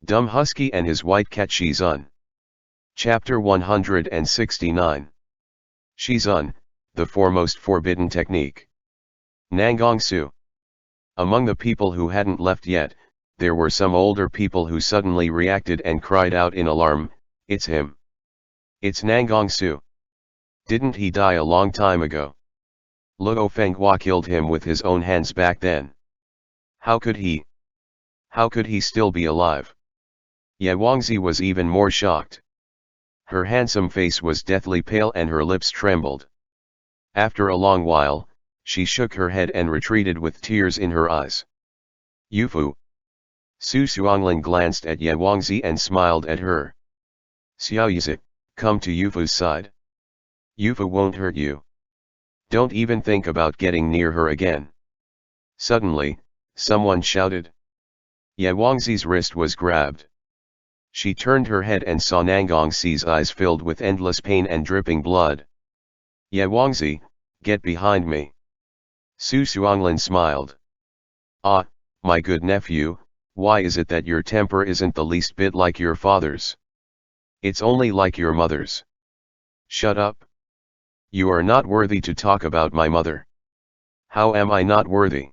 Dumb Husky and his white cat Shizun. Chapter 169. Shizun, the foremost forbidden technique. Nangongsu. Among the people who hadn't left yet, there were some older people who suddenly reacted and cried out in alarm, "It's him! It's Nangongsu! Didn't he die a long time ago? Luo Fenghua killed him with his own hands back then. How could he? How could he still be alive?" Ye Wangzi was even more shocked. Her handsome face was deathly pale and her lips trembled. After a long while, she shook her head and retreated with tears in her eyes. "Yufu." Su Xuanglin glanced at Ye Wangzi and smiled at her. "Xiaoyizi, come to Yufu's side. Yufu won't hurt you. Don't even think about getting near her again." Suddenly, someone shouted. Ye Wangzi's wrist was grabbed. She turned her head and saw Nangongxi's eyes filled with endless pain and dripping blood. "Ye Wangzi, get behind me." Su Xuanglin smiled. "Ah, my good nephew, why is it that your temper isn't the least bit like your father's? It's only like your mother's." "Shut up. You are not worthy to talk about my mother." "How am I not worthy?"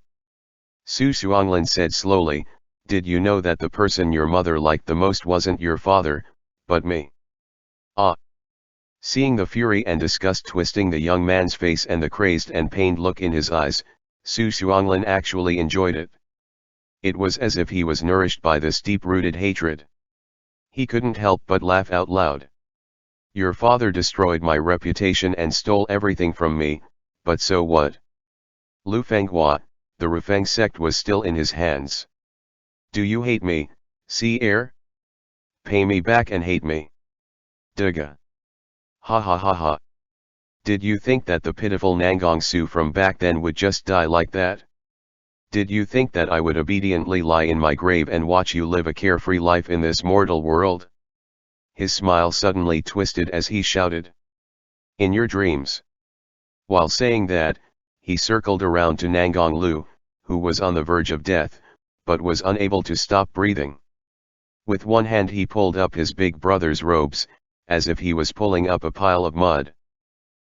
Su Xuanglin said slowly, "Did you know that the person your mother liked the most wasn't your father, but me?" "Ah." Seeing the fury and disgust twisting the young man's face and the crazed and pained look in his eyes, Su Xuanglin actually enjoyed it. It was as if he was nourished by this deep-rooted hatred. He couldn't help but laugh out loud. "Your father destroyed my reputation and stole everything from me, but so what? Lu Fenghua, the Rufeng sect was still in his hands. Do you hate me, Sea Air? Pay me back and hate me. Duga. Ha ha ha ha. Did you think that the pitiful Nangongsu from back then would just die like that? Did you think that I would obediently lie in my grave and watch you live a carefree life in this mortal world?" His smile suddenly twisted as he shouted. "In your dreams." While saying that, he circled around to Nangong Lu, who was on the verge of death, but was unable to stop breathing. With one hand he pulled up his big brother's robes, as if he was pulling up a pile of mud.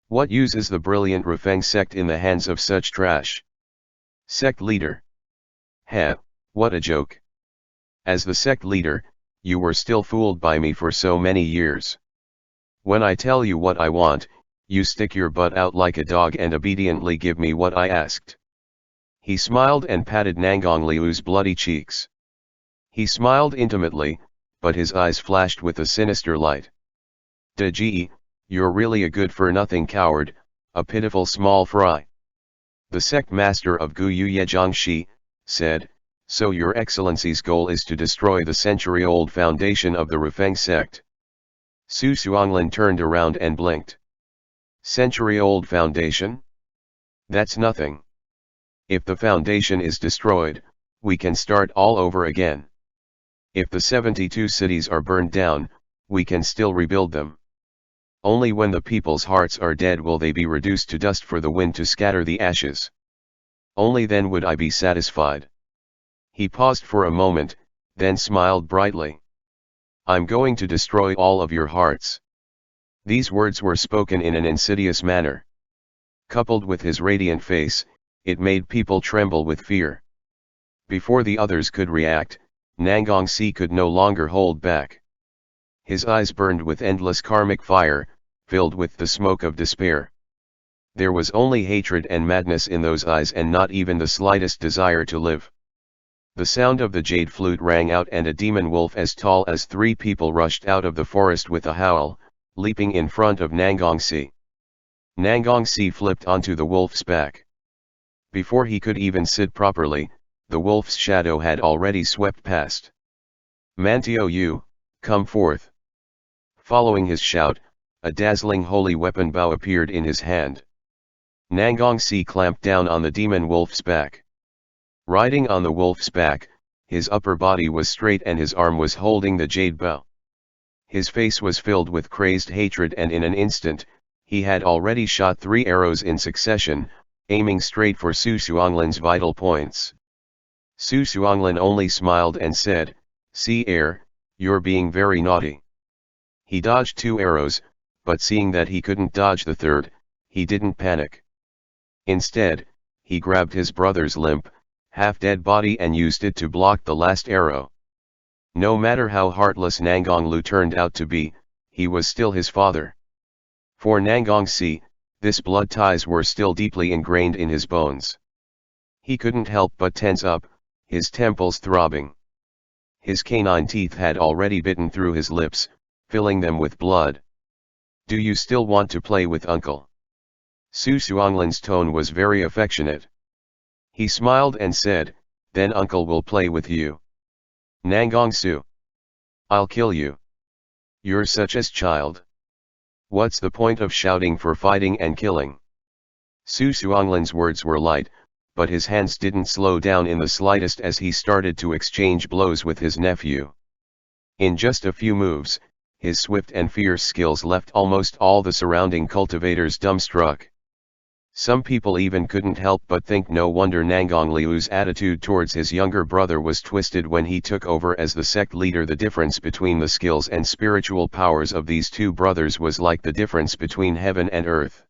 What use is the brilliant Rufeng sect in the hands of such trash? Sect leader. Heh, what a joke. As the sect leader, you were still fooled by me for so many years. When I tell you what I want, you stick your butt out like a dog and obediently give me what I asked. He smiled and patted Nangong Liu's bloody cheeks. He smiled intimately, but his eyes flashed with a sinister light. "De Ji, you're really a good-for-nothing coward, a pitiful small fry." The sect master of Guyu Yejiangxi said, "So your excellency's goal is to destroy the century-old foundation of the Rufeng sect." Su Xuanglin turned around and blinked. "Century-old foundation? That's nothing. If the foundation is destroyed, we can start all over again. If the 72 cities are burned down, we can still rebuild them. Only when the people's hearts are dead will they be reduced to dust for the wind to scatter the ashes. Only then would I be satisfied." He paused for a moment, then smiled brightly. "I'm going to destroy all of your hearts." These words were spoken in an insidious manner. Coupled with his radiant face, it made people tremble with fear. Before the others could react, Nangongxi could no longer hold back. His eyes burned with endless karmic fire, filled with the smoke of despair. There was only hatred and madness in those eyes and not even the slightest desire to live. The sound of the jade flute rang out and a demon wolf as tall as 3 people rushed out of the forest with a howl, leaping in front of Nangongxi. Nangongxi flipped onto the wolf's back. Before he could even sit properly, the wolf's shadow had already swept past. "Mantio Yu, come forth." Following his shout, a dazzling holy weapon bow appeared in his hand. Nangongxi clamped down on the demon wolf's back. Riding on the wolf's back, his upper body was straight and his arm was holding the jade bow. His face was filled with crazed hatred and in an instant, he had already shot 3 arrows in succession, aiming straight for Su Xuanglin's vital points. Su Xuanglin only smiled and said, "Sea Air, You're being very naughty. He dodged 2 arrows, but seeing that he couldn't dodge the third, he didn't panic. Instead, he grabbed his brother's limp, half-dead body and used it to block the last arrow. No matter how heartless Nangonglu turned out to be, he was still his father. For Nangongsi, this blood ties were still deeply ingrained in his bones. He couldn't help but tense up, his temples throbbing. His canine teeth had already bitten through his lips, filling them with blood. Do you still want to play with Uncle? Su Xuanglin's tone was very affectionate. He smiled and said, then Uncle will play with you. Nangong Su. I'll kill you. You're such a child. What's the point of shouting for fighting and killing? Su Xuanglin's words were light, but his hands didn't slow down in the slightest as he started to exchange blows with his nephew. In just a few moves, his swift and fierce skills left almost all the surrounding cultivators dumbstruck. Some people even couldn't help but think no wonder Nangong Liu's attitude towards his younger brother was twisted when he took over as the sect leader. The difference between the skills and spiritual powers of these two brothers was like the difference between heaven and earth.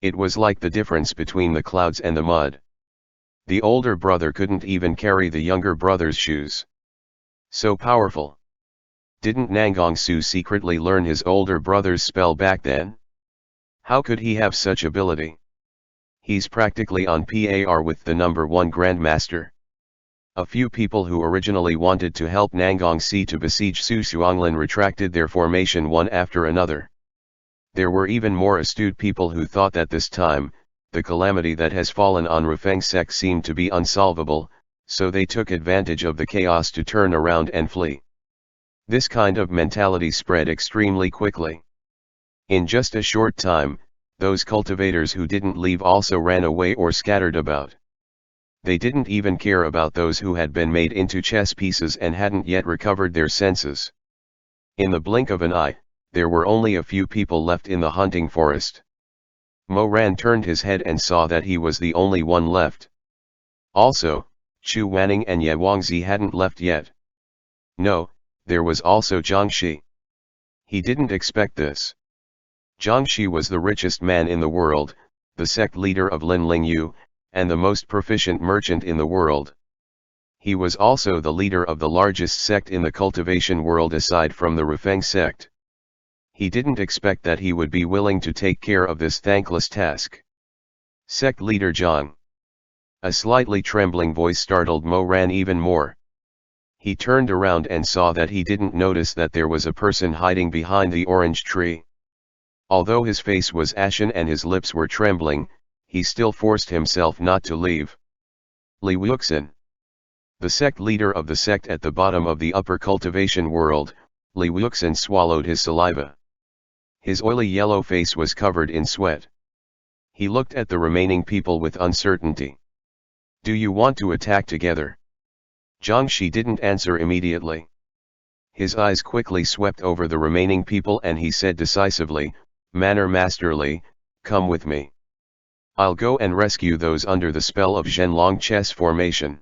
It was like the difference between the clouds and the mud. The older brother couldn't even carry the younger brother's shoes. So powerful. Didn't Nangong Su secretly learn his older brother's spell back then? How could he have such ability? He's practically on par with the number 1 Grandmaster. A few people who originally wanted to help Nangong Si to besiege Su Xuanglin retracted their formation one after another. There were even more astute people who thought that this time, the calamity that has fallen on Rufeng sect seemed to be unsolvable, so they took advantage of the chaos to turn around and flee. This kind of mentality spread extremely quickly. In just a short time, those cultivators who didn't leave also ran away or scattered about. They didn't even care about those who had been made into chess pieces and hadn't yet recovered their senses. In the blink of an eye, there were only a few people left in the hunting forest. Mo Ran turned his head and saw that he was the only one left. Also, Chu Wanning and Ye Wangzi hadn't left yet. No, there was also Zhang Shi. He didn't expect this. Zhang Shi was the richest man in the world, the sect leader of Lin Lingyu, and the most proficient merchant in the world. He was also the leader of the largest sect in the cultivation world aside from the Rufeng sect. He didn't expect that he would be willing to take care of this thankless task. Sect leader Zhang. A slightly trembling voice startled Mo Ran even more. He turned around and saw that he didn't notice that there was a person hiding behind the orange tree. Although his face was ashen and his lips were trembling, he still forced himself not to leave. Li Wuxin. The sect leader of the sect at the bottom of the upper cultivation world, Li Wuxin swallowed his saliva. His oily yellow face was covered in sweat. He looked at the remaining people with uncertainty. Do you want to attack together? Zhang Shi didn't answer immediately. His eyes quickly swept over the remaining people and he said decisively, Manner Masterly, come with me. I'll go and rescue those under the spell of Zhenlong chess formation.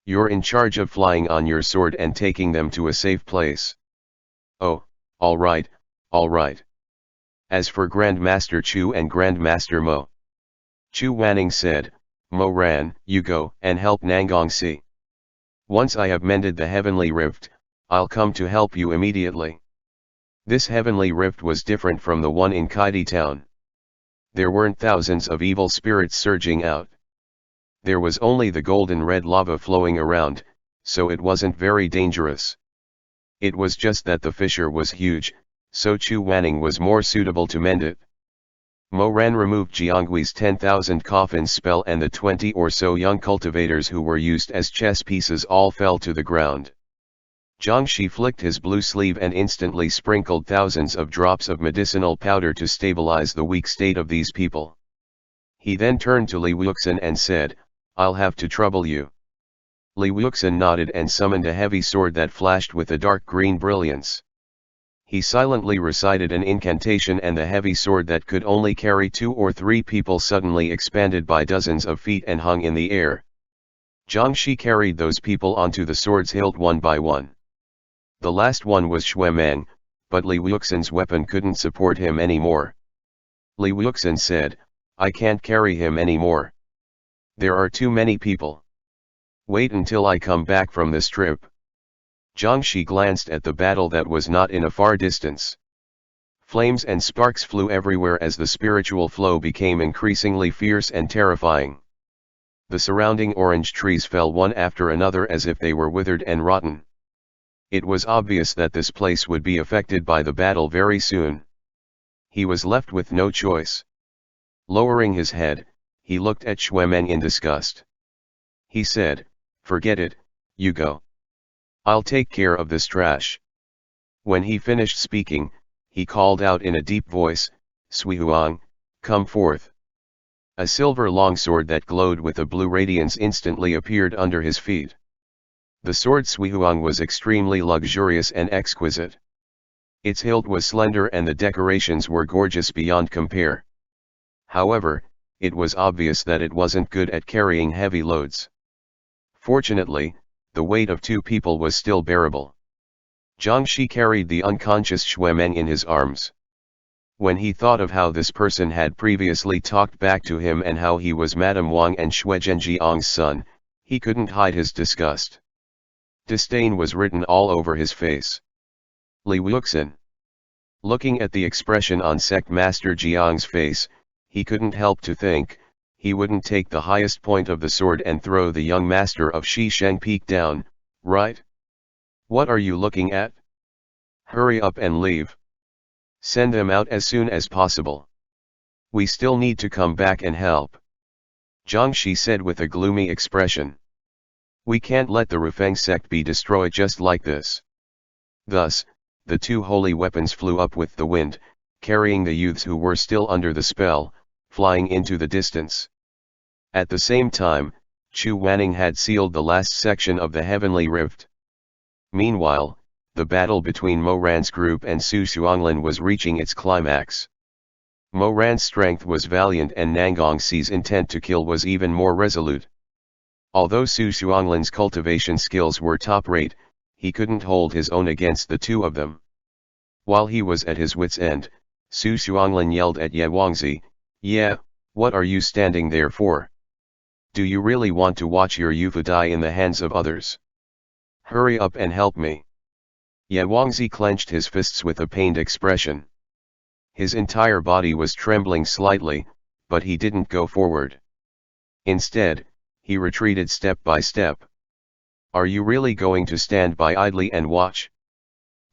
You're in charge of flying on your sword and taking them to a safe place. Oh, all right. As for Grandmaster Chu and Grandmaster Mo. Chu Wanning said, Mo Ran, you go and help Nangong Si. Once I have mended the heavenly rift, I'll come to help you immediately. This heavenly rift was different from the one in Kaidi town. There weren't thousands of evil spirits surging out. There was only the golden red lava flowing around, so it wasn't very dangerous. It was just that the fissure was huge, so Chu Wanning was more suitable to mend it. Mo Ran removed Jianggui's 10,000 coffins spell and the 20 or so young cultivators who were used as chess pieces all fell to the ground. Zhang Shi flicked his blue sleeve and instantly sprinkled thousands of drops of medicinal powder to stabilize the weak state of these people. He then turned to Li Wuxin and said, I'll have to trouble you. Li Wuxin nodded and summoned a heavy sword that flashed with a dark green brilliance. He silently recited an incantation and the heavy sword that could only carry 2 or 3 people suddenly expanded by dozens of feet and hung in the air. Zhang Shi carried those people onto the sword's hilt one by one. The last one was Xuemeng, but Li Wuxin's weapon couldn't support him anymore. Li Wuxin said, "I can't carry him anymore. There are too many people. Wait until I come back from this trip." Jiang Shi glanced at the battle that was not in a far distance. Flames and sparks flew everywhere as the spiritual flow became increasingly fierce and terrifying. The surrounding orange trees fell one after another as if they were withered and rotten. It was obvious that this place would be affected by the battle very soon. He was left with no choice. Lowering his head, he looked at Xuemeng in disgust. He said, "Forget it, you go. I'll take care of this trash." When he finished speaking, he called out in a deep voice, "Sui Huang, come forth." A silver longsword that glowed with a blue radiance instantly appeared under his feet. The sword Sui Huang was extremely luxurious and exquisite. Its hilt was slender and the decorations were gorgeous beyond compare. However, it was obvious that it wasn't good at carrying heavy loads. Fortunately, the weight of 2 people was still bearable. Jiang Shi carried the unconscious Xuemeng in his arms. When he thought of how this person had previously talked back to him and how he was Madame Wang and Xue Zhenjiang's son, he couldn't hide his disgust. Disdain was written all over his face. Li Wuxin. Looking at the expression on Sect Master Jiang's face, he couldn't help to think, he wouldn't take the highest point of the sword and throw the young master of Shi Sheng Peak down, right? What are you looking at? Hurry up and leave. Send them out as soon as possible. We still need to come back and help. Jiang Shi said with a gloomy expression. We can't let the Rufeng sect be destroyed just like this. Thus, the 2 holy weapons flew up with the wind, carrying the youths who were still under the spell, flying into the distance. At the same time, Chu Wanning had sealed the last section of the heavenly rift. Meanwhile, the battle between Mo Ran's group and Su Xuanglin was reaching its climax. Mo Ran's strength was valiant and Nangongxi's intent to kill was even more resolute. Although Su Xuanglin's cultivation skills were top-rate, he couldn't hold his own against the 2 of them. While he was at his wit's end, Su Xuanglin yelled at Ye Wangzi, "Yeah, what are you standing there for? Do you really want to watch your Yufu die in the hands of others? Hurry up and help me." Ye Wangzi clenched his fists with a pained expression. His entire body was trembling slightly, but he didn't go forward. Instead, he retreated step by step. Are you really going to stand by idly and watch?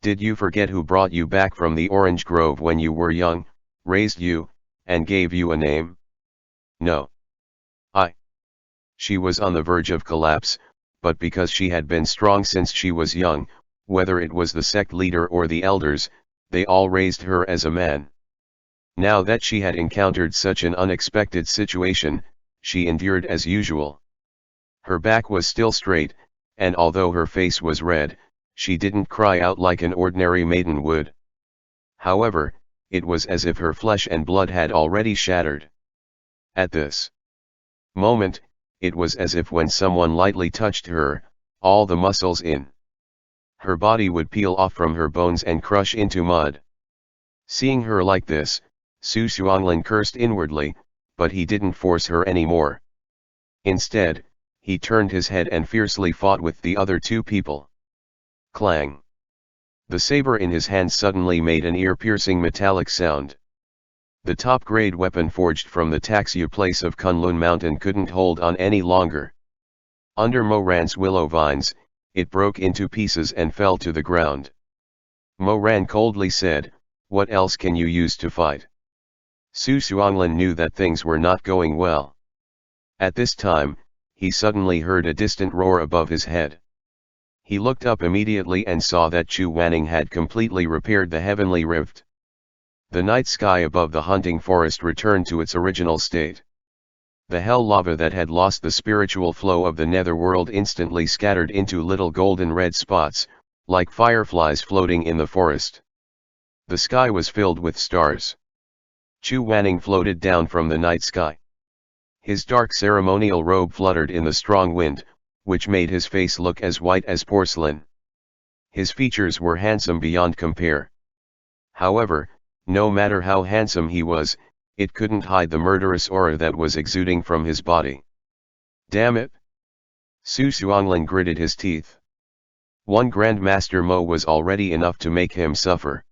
Did you forget who brought you back from the orange grove when you were young, raised you, and gave you a name? No. She was on the verge of collapse, but because she had been strong since she was young, whether it was the sect leader or the elders, they all raised her as a man. Now that she had encountered such an unexpected situation, she endured as usual. Her back was still straight, and although her face was red, she didn't cry out like an ordinary maiden would. However, it was as if her flesh and blood had already shattered. At this moment, it was as if when someone lightly touched her, all the muscles in her body would peel off from her bones and crush into mud. Seeing her like this, Su Xuanglin cursed inwardly, but he didn't force her anymore. Instead, he turned his head and fiercely fought with the other 2 people. Clang! The saber in his hand suddenly made an ear-piercing metallic sound. The top-grade weapon forged from the Taxu place of Kunlun Mountain couldn't hold on any longer. Under Mo Ran's willow vines, it broke into pieces and fell to the ground. Mo Ran coldly said, "What else can you use to fight?" Su Xuanglin knew that things were not going well. At this time, he suddenly heard a distant roar above his head. He looked up immediately and saw that Chu Wanning had completely repaired the heavenly rift. The night sky above the hunting forest returned to its original state. The hell lava that had lost the spiritual flow of the netherworld instantly scattered into little golden red spots, like fireflies floating in the forest. The sky was filled with stars. Chu Wanning floated down from the night sky. His dark ceremonial robe fluttered in the strong wind, which made his face look as white as porcelain. His features were handsome beyond compare. However, no matter how handsome he was, it couldn't hide the murderous aura that was exuding from his body. Damn it! Su Xuanglin gritted his teeth. One Grandmaster Mo was already enough to make him suffer.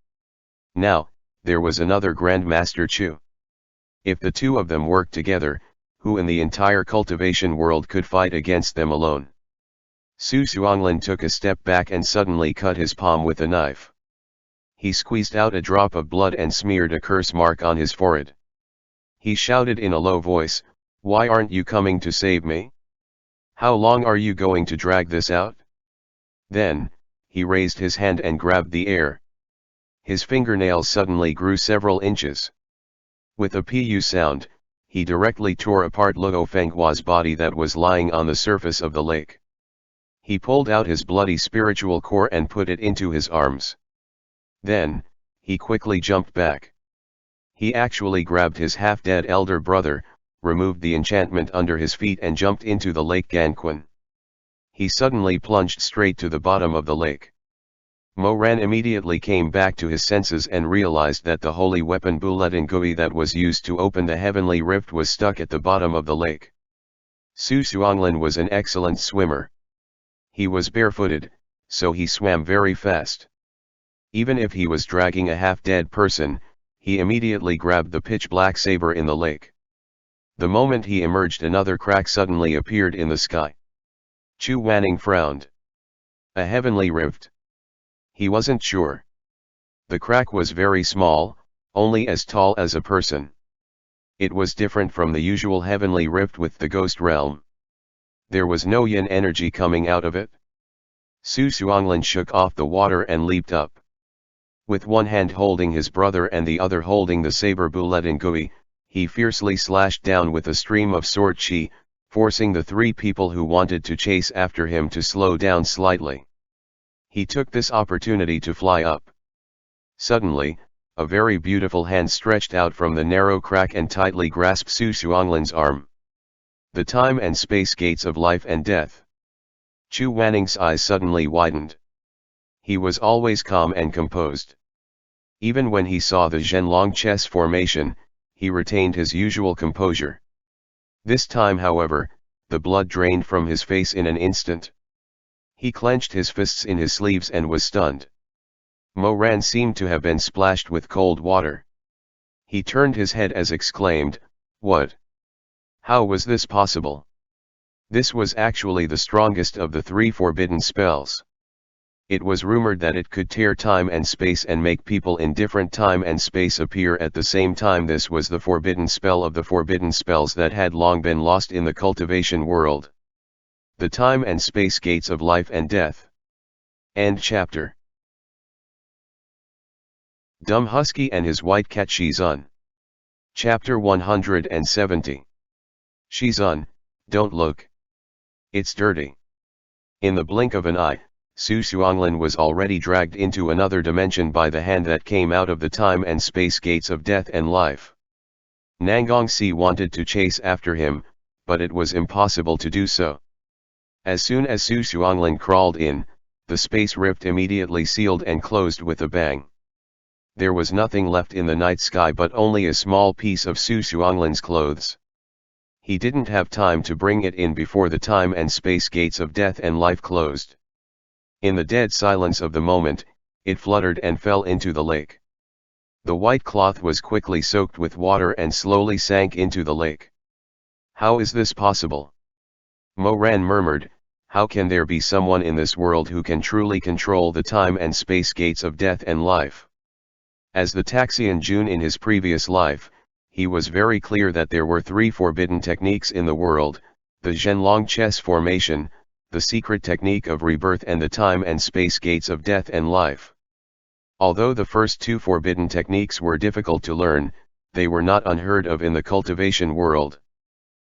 Now, there was another Grandmaster Chu. If the two of them worked together, who in the entire cultivation world could fight against them alone? Su Xuanglin took a step back and suddenly cut his palm with a knife. He squeezed out a drop of blood and smeared a curse mark on his forehead. He shouted in a low voice, "Why aren't you coming to save me? How long are you going to drag this out?" Then, he raised his hand and grabbed the air. His fingernails suddenly grew several inches. With a pu sound, he directly tore apart Luo Fenghua's body that was lying on the surface of the lake. He pulled out his bloody spiritual core and put it into his arms. Then, he quickly jumped back. He actually grabbed his half-dead elder brother, removed the enchantment under his feet and jumped into the lake Ganquan. He suddenly plunged straight to the bottom of the lake. Mo Ran immediately came back to his senses and realized that the holy weapon Buletin Gui that was used to open the heavenly rift was stuck at the bottom of the lake. Su Xuanglin was an excellent swimmer. He was barefooted, so he swam very fast. Even if he was dragging a half-dead person, he immediately grabbed the pitch-black saber in the lake. The moment he emerged, another crack suddenly appeared in the sky. Chu Wanning frowned. A heavenly rift. He wasn't sure. The crack was very small, only as tall as a person. It was different from the usual heavenly rift with the ghost realm. There was no yin energy coming out of it. Su Xuanglin shook off the water and leaped up. With one hand holding his brother and the other holding the saber Buletin Gui, he fiercely slashed down with a stream of sword chi, forcing the three people who wanted to chase after him to slow down slightly. He took this opportunity to fly up. Suddenly, a very beautiful hand stretched out from the narrow crack and tightly grasped Su Xuanglin's arm. The time and space gates of life and death. Chu Wanning's eyes suddenly widened. He was always calm and composed. Even when he saw the Zhenlong chess formation, he retained his usual composure. This time, however, the blood drained from his face in an instant. He clenched his fists in his sleeves and was stunned. Mo Ran seemed to have been splashed with cold water. He turned his head as exclaimed, "What? How was this possible?" This was actually the strongest of the three forbidden spells. It was rumored that it could tear time and space and make people in different time and space appear at the same time. This was the forbidden spell of the forbidden spells that had long been lost in the cultivation world. The time and space gates of life and death. End chapter. Dumb Husky and his white cat Shizun. Chapter 170. Shizun, don't look. It's dirty. In the blink of an eye, Su Xuanglin was already dragged into another dimension by the hand that came out of the time and space gates of death and life. Nangongsi wanted to chase after him, but it was impossible to do so. As soon as Su Xuanglin crawled in, the space rift immediately sealed and closed with a bang. There was nothing left in the night sky but only a small piece of Su Xuanglin's clothes. He didn't have time to bring it in before the time and space gates of death and life closed. In the dead silence of the moment, it fluttered and fell into the lake. The white cloth was quickly soaked with water and slowly sank into the lake. How is this possible? Mo Ran murmured, how can there be someone in this world who can truly control the time and space gates of death and life? As the Taxian Jun in his previous life, he was very clear that there were three forbidden techniques in the world, the Zhenlong chess formation, the secret technique of rebirth and the time and space gates of death and life. Although the first two forbidden techniques were difficult to learn, they were not unheard of in the cultivation world.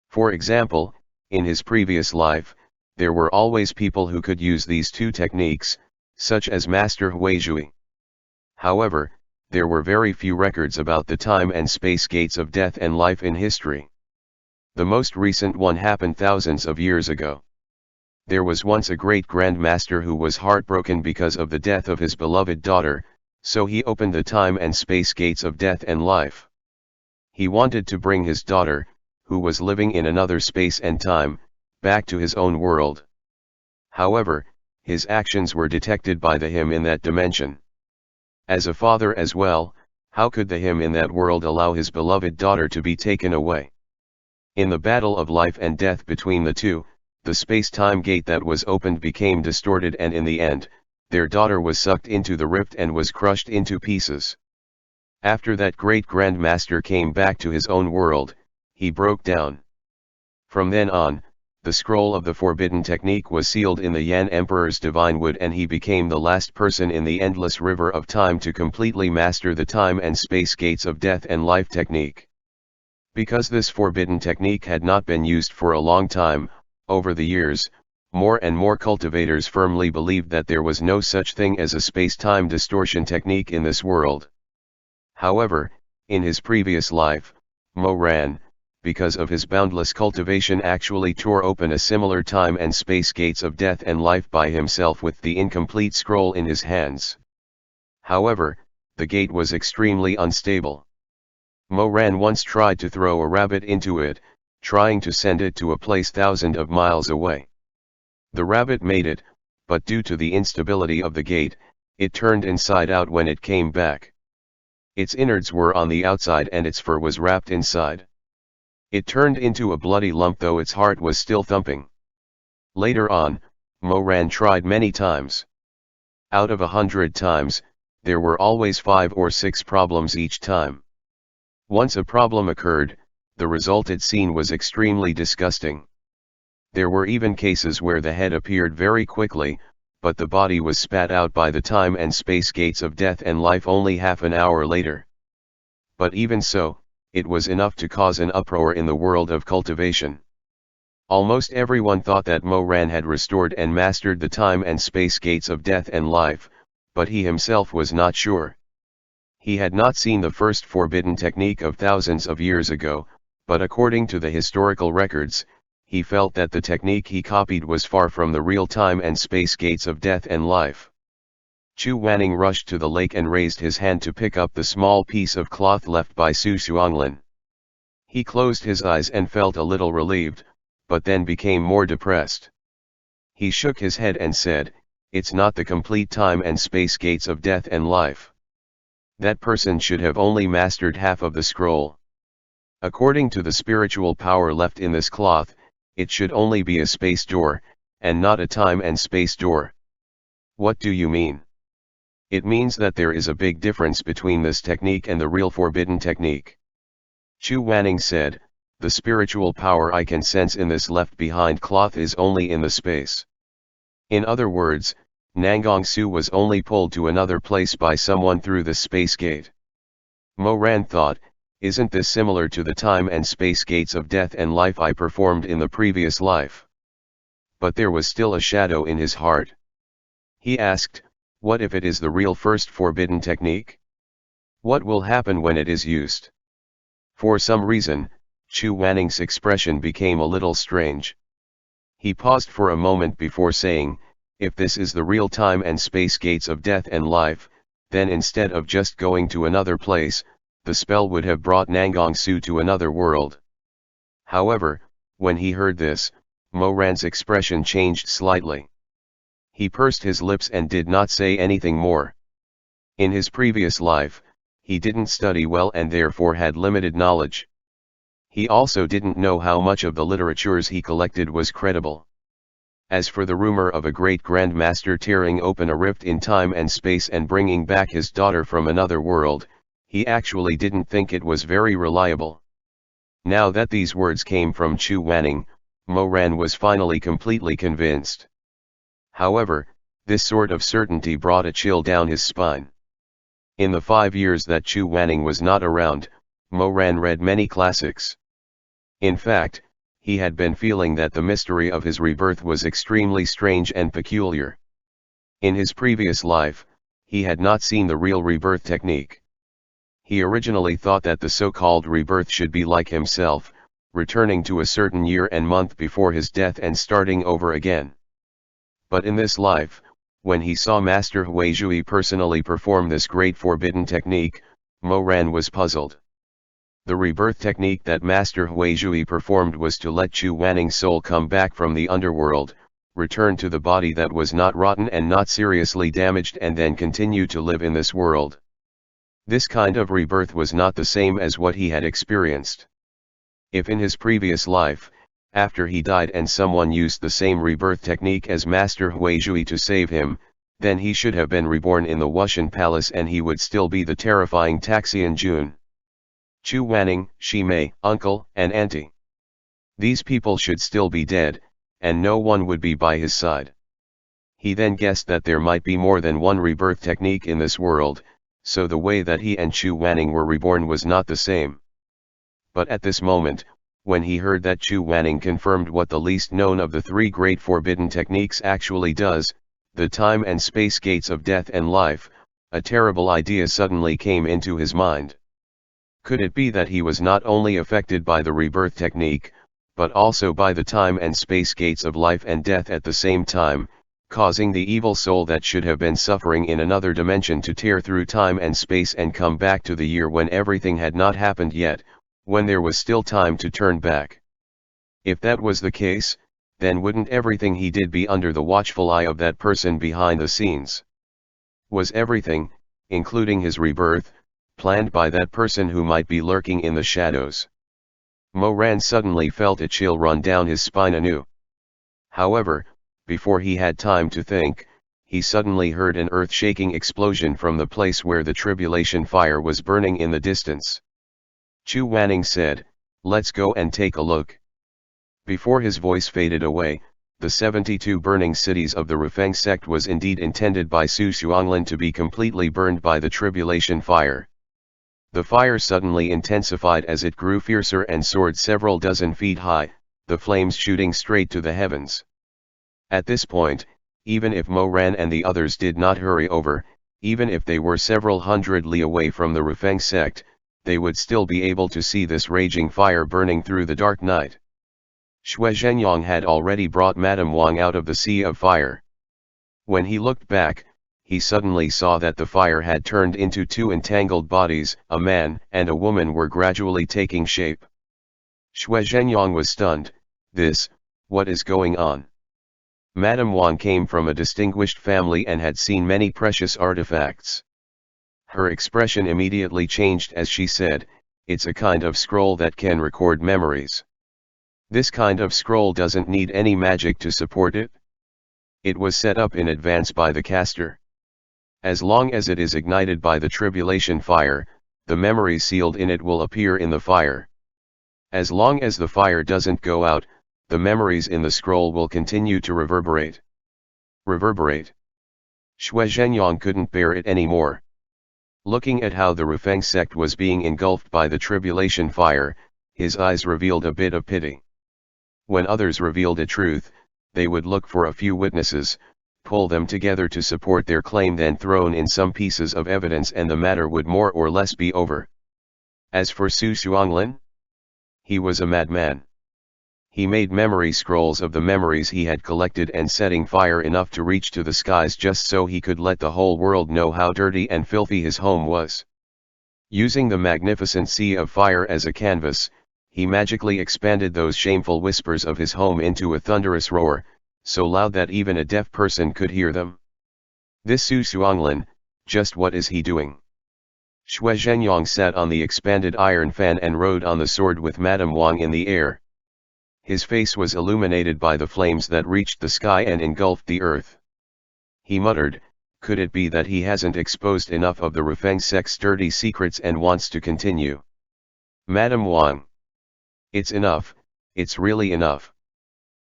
For example, in his previous life, there were always people who could use these two techniques, such as Master Huizhui. However, there were very few records about the time and space gates of death and life in history. The most recent one happened thousands of years ago. There was once a great grandmaster who was heartbroken because of the death of his beloved daughter, so he opened the time and space gates of death and life. He wanted to bring his daughter, who was living in another space and time, back to his own world. However, his actions were detected by the him in that dimension. As a father as well, how could the him in that world allow his beloved daughter to be taken away? In the battle of life and death between the two, the space-time gate that was opened became distorted, and in the end, their daughter was sucked into the rift and was crushed into pieces. After that great grandmaster came back to his own world, he broke down. From then on, the scroll of the forbidden technique was sealed in the Yan Emperor's divine wood, and he became the last person in the endless river of time to completely master the time and space gates of death and life technique. Because this forbidden technique had not been used for a long time, over the years, more and more cultivators firmly believed that there was no such thing as a space-time distortion technique in this world. However, in his previous life, Mo Ran, because of his boundless cultivation, actually tore open a similar time and space gates of death and life by himself with the incomplete scroll in his hands. However, the gate was extremely unstable. Mo Ran once tried to throw a rabbit into it, trying to send it to a place thousands of miles away. The rabbit made it, but due to the instability of the gate, it turned inside out when it came back. Its innards were on the outside and its fur was wrapped inside. It turned into a bloody lump, though its heart was still thumping. Later on, Mo Ran tried many times. Out of 100 times, there were always 5 or 6 problems each time. Once a problem occurred, the resulted scene was extremely disgusting. There were even cases where the head appeared very quickly, but the body was spat out by the time and space gates of death and life only half an hour later. But even so, it was enough to cause an uproar in the world of cultivation. Almost everyone thought that Mo Ran had restored and mastered the time and space gates of death and life, but he himself was not sure. He had not seen the first forbidden technique of thousands of years ago, but according to the historical records, he felt that the technique he copied was far from the real time and space gates of death and life. Chu Wanning rushed to the lake and raised his hand to pick up the small piece of cloth left by Su Xuanglin. He closed his eyes and felt a little relieved, but then became more depressed. He shook his head and said, "It's not the complete time and space gates of death and life. That person should have only mastered half of the scroll. According to the spiritual power left in this cloth, it should only be a space door, and not a time and space door." "What do you mean?" "It means that there is a big difference between this technique and the real forbidden technique." Chu Wanning said, "The spiritual power I can sense in this left behind cloth is only in the space." In other words, Nanggong Su was only pulled to another place by someone through the space gate. Mo Ran thought, "Isn't this similar to the time and space gates of death and life I performed in the previous life?" But there was still a shadow in his heart. He asked, "What if it is the real first forbidden technique? What will happen when it is used?" For some reason, Chu Wanning's expression became a little strange. He paused for a moment before saying, "If this is the real time and space gates of death and life, then instead of just going to another place, the spell would have brought Nanggong Su to another world." However, when he heard this, Mo Ran's expression changed slightly. He pursed his lips and did not say anything more. In his previous life, he didn't study well and therefore had limited knowledge. He also didn't know how much of the literatures he collected was credible. As for the rumor of a great grandmaster tearing open a rift in time and space and bringing back his daughter from another world, he actually didn't think it was very reliable. Now that these words came from Chu Wanning, Mo Ran was finally completely convinced. However, this sort of certainty brought a chill down his spine. In the 5 years that Chu Wanning was not around, Mo Ran read many classics. In fact, he had been feeling that the mystery of his rebirth was extremely strange and peculiar. In his previous life, he had not seen the real rebirth technique. He originally thought that the so-called rebirth should be like himself, returning to a certain year and month before his death and starting over again. But in this life, when he saw Master Huizhui personally perform this great forbidden technique, Mo Ran was puzzled. The rebirth technique that Master Huizhui performed was to let Chu Wanning's soul come back from the underworld, return to the body that was not rotten and not seriously damaged, and then continue to live in this world. This kind of rebirth was not the same as what he had experienced. If in his previous life, after he died and someone used the same rebirth technique as Master Huizhui to save him, then he should have been reborn in the Wushan Palace and he would still be the terrifying Taxian Jun. Chu Wanning, Shi Mei, uncle and auntie. These people should still be dead, and no one would be by his side. He then guessed that there might be more than one rebirth technique in this world, so the way that he and Chu Wanning were reborn was not the same. But at this moment, when he heard that Chu Wanning confirmed what the least known of the three great forbidden techniques actually does, the time and space gates of death and life, a terrible idea suddenly came into his mind. Could it be that he was not only affected by the rebirth technique, but also by the time and space gates of life and death at the same time, causing the evil soul that should have been suffering in another dimension to tear through time and space and come back to the year when everything had not happened yet, when there was still time to turn back? If that was the case, then wouldn't everything he did be under the watchful eye of that person behind the scenes? Was everything, including his rebirth, planned by that person who might be lurking in the shadows? Mo Ran suddenly felt a chill run down his spine anew. However, before he had time to think, he suddenly heard an earth-shaking explosion from the place where the tribulation fire was burning in the distance. Chu Wanning said, "Let's go and take a look." Before his voice faded away, the 72 burning cities of the Rufeng sect was indeed intended by Su Xuanglin to be completely burned by the tribulation fire. The fire suddenly intensified as it grew fiercer and soared several dozen feet high, the flames shooting straight to the heavens. At this point, even if Mo Ran and the others did not hurry over, even if they were several hundred li away from the Rufeng sect, they would still be able to see this raging fire burning through the dark night. Xue Zhenyang had already brought Madame Wang out of the sea of fire. When he looked back, he suddenly saw that the fire had turned into two entangled bodies, a man and a woman were gradually taking shape. Xue Zhenyang was stunned. What is going on? Madame Wang came from a distinguished family and had seen many precious artifacts. Her expression immediately changed as she said, "It's a kind of scroll that can record memories. This kind of scroll doesn't need any magic to support it. It was set up in advance by the caster. As long as it is ignited by the tribulation fire, the memories sealed in it will appear in the fire. As long as the fire doesn't go out, the memories in the scroll will continue to reverberate." Reverberate? Xue Zhenyang couldn't bear it anymore. Looking at how the Rufeng sect was being engulfed by the tribulation fire, his eyes revealed a bit of pity. When others revealed a truth, they would look for a few witnesses, pull them together to support their claim, then thrown in some pieces of evidence and the matter would more or less be over. As for Su Xuanglin, he was a madman. He made memory scrolls of the memories he had collected and setting fire enough to reach to the skies just so he could let the whole world know how dirty and filthy his home was. Using the magnificent sea of fire as a canvas, he magically expanded those shameful whispers of his home into a thunderous roar, so loud that even a deaf person could hear them. This Su Xuanglin, just what is he doing? Xue Zhenyang sat on the expanded iron fan and rode on the sword with Madame Wang in the air. His face was illuminated by the flames that reached the sky and engulfed the earth. He muttered, "Could it be that he hasn't exposed enough of the Rufeng sect's dirty secrets and wants to continue?" Madame Wang. "It's enough, it's really enough.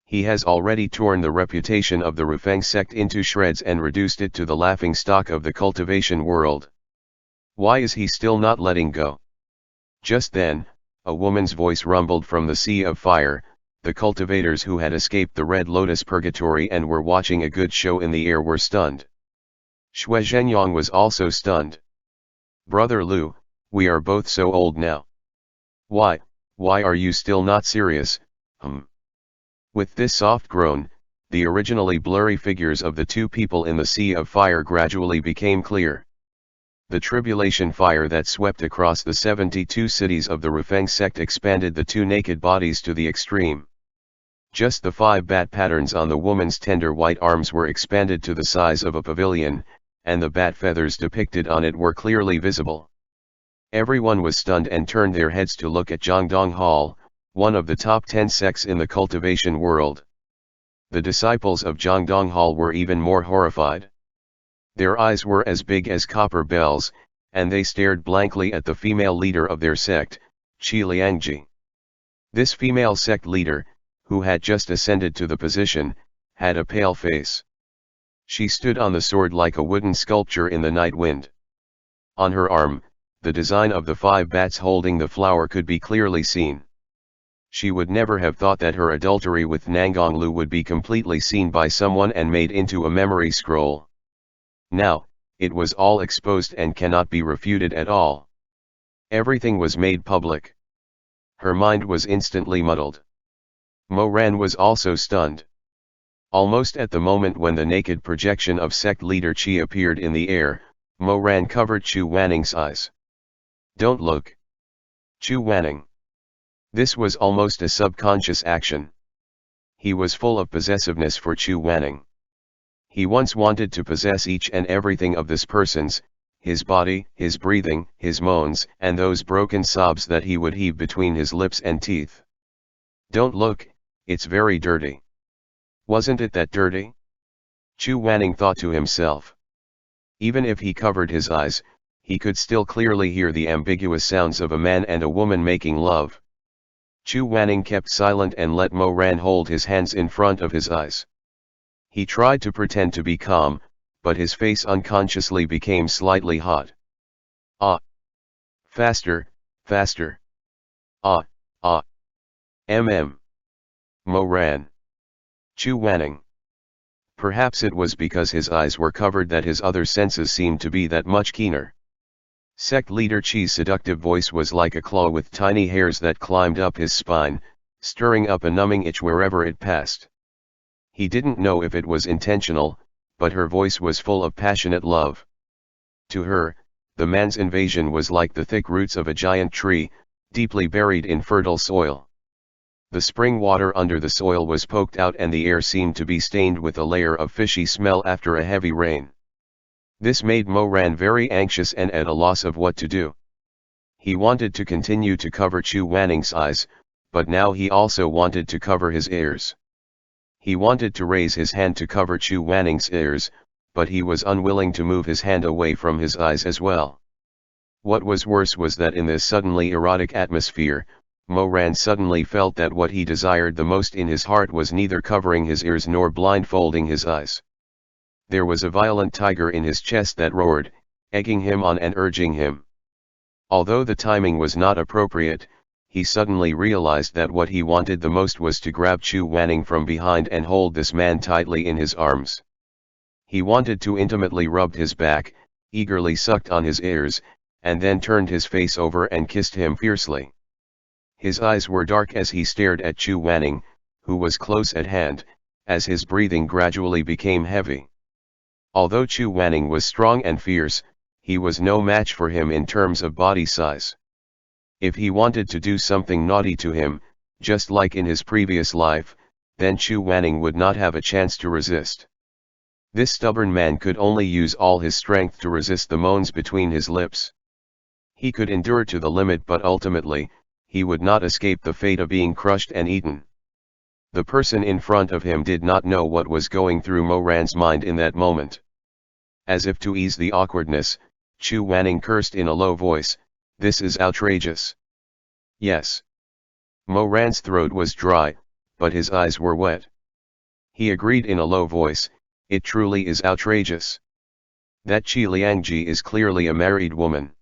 He has already torn the reputation of the Rufeng sect into shreds and reduced it to the laughing stock of the cultivation world. Why is he still not letting go?" Just then, a woman's voice rumbled from the sea of fire. The cultivators who had escaped the Red Lotus Purgatory and were watching a good show in the air were stunned. Xue Zhenyang was also stunned. "Brother Lu, we are both so old now. Why are you still not serious?" With this soft groan, the originally blurry figures of the two people in the sea of fire gradually became clear. The tribulation fire that swept across the 72 cities of the Rufeng sect expanded the two naked bodies to the extreme. Just the 5 bat patterns on the woman's tender white arms were expanded to the size of a pavilion, and the bat feathers depicted on it were clearly visible. Everyone was stunned and turned their heads to look at Jiangdong Hall, one of the top 10 sects in the cultivation world. The disciples of Jiangdong Hall were even more horrified. Their eyes were as big as copper bells, and they stared blankly at the female leader of their sect, Qi Liangji. This female sect leader, who had just ascended to the position, had a pale face. She stood on the sword like a wooden sculpture in the night wind. On her arm, the design of the 5 bats holding the flower could be clearly seen. She would never have thought that her adultery with Nangonglu would be completely seen by someone and made into a memory scroll. Now, it was all exposed and cannot be refuted at all. Everything was made public. Her mind was instantly muddled. Mo Ran was also stunned. Almost at the moment when the naked projection of sect leader Qi appeared in the air, Mo Ran covered Chu Wanning's eyes. "Don't look. Chu Wanning." This was almost a subconscious action. He was full of possessiveness for Chu Wanning. He once wanted to possess each and everything of this person's, his body, his breathing, his moans, and those broken sobs that he would heave between his lips and teeth. "Don't look, it's very dirty." Wasn't it that dirty? Chu Wanning thought to himself. Even if he covered his eyes, he could still clearly hear the ambiguous sounds of a man and a woman making love. Chu Wanning kept silent and let Mo Ran hold his hands in front of his eyes. He tried to pretend to be calm, but his face unconsciously became slightly hot. "Ah! Faster, faster! Ah, ah! Mo Ran. Chu Wanning." Perhaps it was because his eyes were covered that his other senses seemed to be that much keener. Sect leader Qi's seductive voice was like a claw with tiny hairs that climbed up his spine, stirring up a numbing itch wherever it passed. He didn't know if it was intentional, but her voice was full of passionate love. To her, the man's invasion was like the thick roots of a giant tree, deeply buried in fertile soil. The spring water under the soil was poked out and the air seemed to be stained with a layer of fishy smell after a heavy rain. This made Mo Ran very anxious and at a loss of what to do. He wanted to continue to cover Chu Wanning's eyes, but now he also wanted to cover his ears. He wanted to raise his hand to cover Chu Wanning's ears, but he was unwilling to move his hand away from his eyes as well. What was worse was that in this suddenly erotic atmosphere, Mo Ran suddenly felt that what he desired the most in his heart was neither covering his ears nor blindfolding his eyes. There was a violent tiger in his chest that roared, egging him on and urging him. Although the timing was not appropriate, he suddenly realized that what he wanted the most was to grab Chu Wanning from behind and hold this man tightly in his arms. He wanted to intimately rub his back, eagerly sucked on his ears, and then turned his face over and kissed him fiercely. His eyes were dark as he stared at Chu Wanning, who was close at hand, as his breathing gradually became heavy. Although Chu Wanning was strong and fierce, he was no match for him in terms of body size. If he wanted to do something naughty to him, just like in his previous life, then Chu Wanning would not have a chance to resist. This stubborn man could only use all his strength to resist the moans between his lips. He could endure to the limit, but ultimately, he would not escape the fate of being crushed and eaten. The person in front of him did not know what was going through Mo Ran's mind in that moment. As if to ease the awkwardness, Chu Wanning cursed in a low voice, "This is outrageous." Yes. Mo Ran's throat was dry, but his eyes were wet. He agreed in a low voice, "It truly is outrageous. That Qi Liangji is clearly a married woman.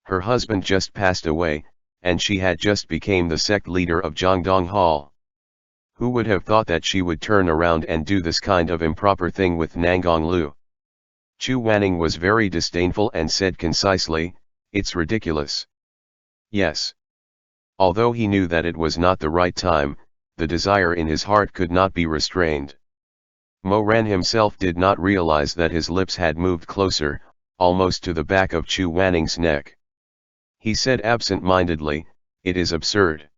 Her husband just passed away, and she had just become the sect leader of Jiangdong Hall. Who would have thought that she would turn around and do this kind of improper thing with Nangonglu?" Chu Wanning was very disdainful and said concisely, "It's ridiculous." Yes. Although he knew that it was not the right time, the desire in his heart could not be restrained. Mo Ran himself did not realize that his lips had moved closer, almost to the back of Chu Wanning's neck. He said absent-mindedly, "It is absurd."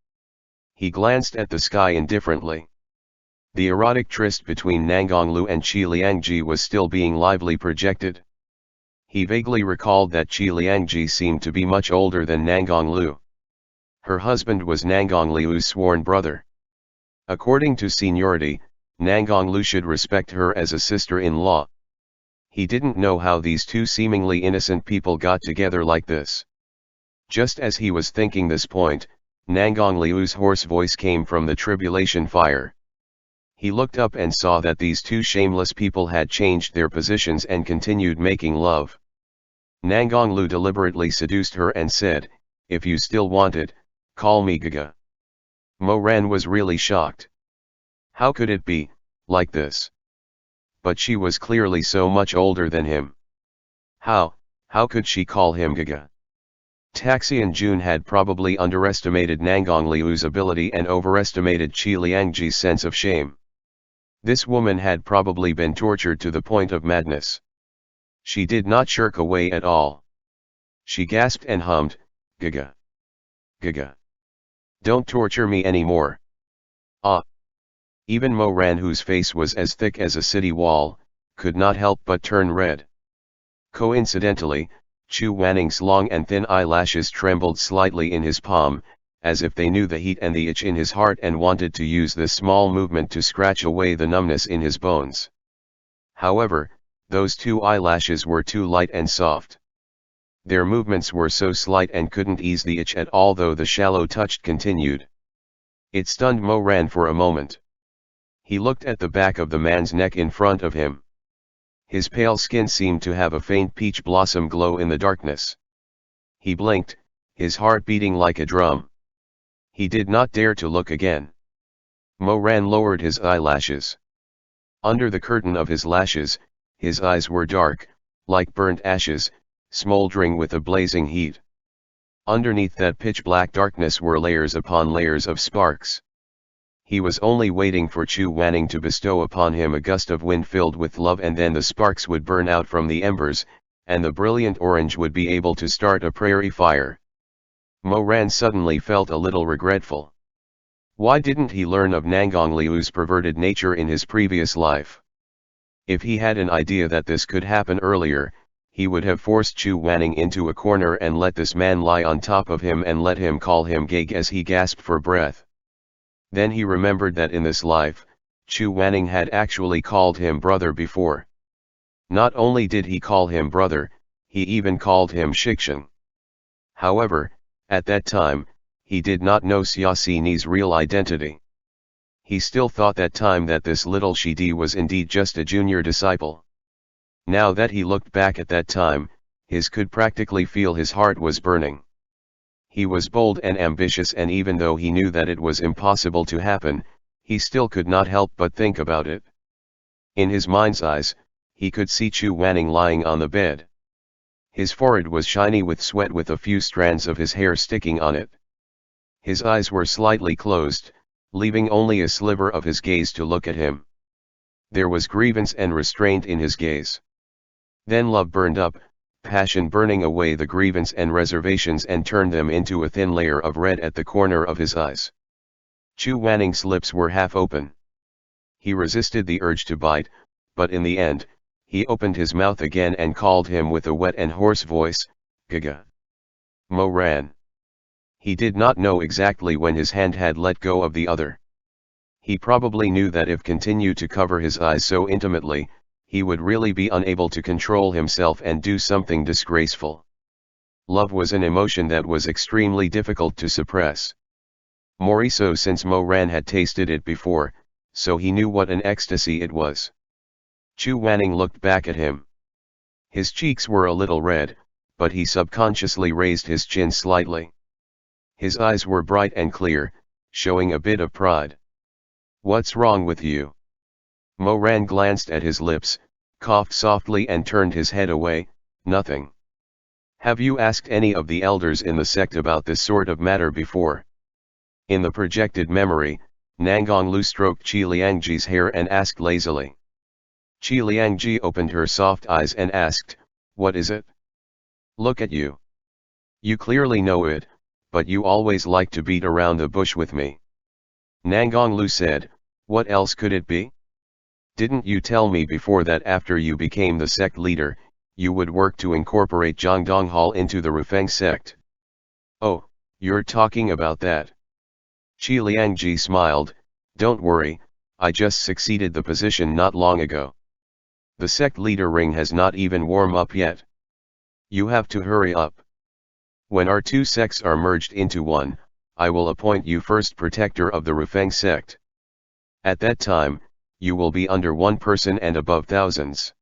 He glanced at the sky indifferently. The erotic tryst between Nanggonglu and Qi Liangji was still being lively projected. He vaguely recalled that Qi Liangji seemed to be much older than Nanggonglu. Her husband was Nanggonglu's sworn brother. According to seniority, Nanggonglu should respect her as a sister-in-law. He didn't know how these two seemingly innocent people got together like this. Just as he was thinking this point, Nanggonglu's hoarse voice came from the tribulation fire. He looked up and saw that these two shameless people had changed their positions and continued making love. Nanggonglu deliberately seduced her and said, "If you still want it, call me Gaga." Mo Ran was really shocked. How could it be, like this? But she was clearly so much older than him. How could she call him Gaga? Taxian Jun had probably underestimated Nanggonglu's ability and overestimated Qi Liangji's sense of shame. This woman had probably been tortured to the point of madness. She did not shirk away at all. She gasped and hummed, "Gaga. Gaga. Don't torture me anymore." Ah! Even Mo Ran, whose face was as thick as a city wall, could not help but turn red. Coincidentally, Chu Wanning's long and thin eyelashes trembled slightly in his palm, as if they knew the heat and the itch in his heart and wanted to use this small movement to scratch away the numbness in his bones. However, those two eyelashes were too light and soft. Their movements were so slight and couldn't ease the itch at all, though the shallow touch continued. It stunned Mo Ran for a moment. He looked at the back of the man's neck in front of him. His pale skin seemed to have a faint peach blossom glow in the darkness. He blinked, his heart beating like a drum. He did not dare to look again. Mo Ran lowered his eyelashes. Under the curtain of his lashes, his eyes were dark, like burnt ashes, smoldering with a blazing heat. Underneath that pitch-black darkness were layers upon layers of sparks. He was only waiting for Chu Wanning to bestow upon him a gust of wind filled with love, and then the sparks would burn out from the embers, and the brilliant orange would be able to start a prairie fire. Mo Ran suddenly felt a little regretful. Why didn't he learn of Nanggonglu's perverted nature in his previous life? If he had an idea that this could happen earlier, he would have forced Chu Wanning into a corner and let this man lie on top of him and let him call him Gag as he gasped for breath. Then he remembered that in this life, Chu Wanning had actually called him brother before. Not only did he call him brother, he even called him Shikshan. However, at that time, he did not know Xiaxini's real identity. He still thought that time that this little Shidi was indeed just a junior disciple. Now that he looked back at that time, his could practically feel his heart was burning. He was bold and ambitious, and even though he knew that it was impossible to happen, he still could not help but think about it. In his mind's eyes, he could see Chu Wanning lying on the bed. His forehead was shiny with sweat, with a few strands of his hair sticking on it. His eyes were slightly closed, leaving only a sliver of his gaze to look at him. There was grievance and restraint in his gaze. Then love burned up, passion burning away the grievance and reservations and turned them into a thin layer of red at the corner of his eyes. Chu Wanning's lips were half open. He resisted the urge to bite, but in the end, he opened his mouth again and called him with a wet and hoarse voice, "Gaga." Mo Ran. He did not know exactly when his hand had let go of the other. He probably knew that if continued to cover his eyes so intimately, he would really be unable to control himself and do something disgraceful. Love was an emotion that was extremely difficult to suppress. More so since Mo Ran had tasted it before, so he knew what an ecstasy it was. Chu Wanning looked back at him. His cheeks were a little red, but he subconsciously raised his chin slightly. His eyes were bright and clear, showing a bit of pride. "What's wrong with you?" Mo Ran glanced at his lips, coughed softly and turned his head away. "Nothing." "Have you asked any of the elders in the sect about this sort of matter before?" In the projected memory, Nanggonglu stroked Qi Liangji's hair and asked lazily. Qi Liangji opened her soft eyes and asked, "What is it? Look at you. You clearly know it, but you always like to beat around the bush with me." Nangang Lu said, "What else could it be? Didn't you tell me before that after you became the sect leader, you would work to incorporate Zhangdong Hall into the Rufeng sect?" "Oh, you're talking about that." Qi Liangji smiled, "Don't worry, I just succeeded the position not long ago. The sect leader ring has not even warmed up yet. You have to hurry up. When our two sects are merged into one, I will appoint you first protector of the Rufeng sect. At that time, you will be under one person and above thousands."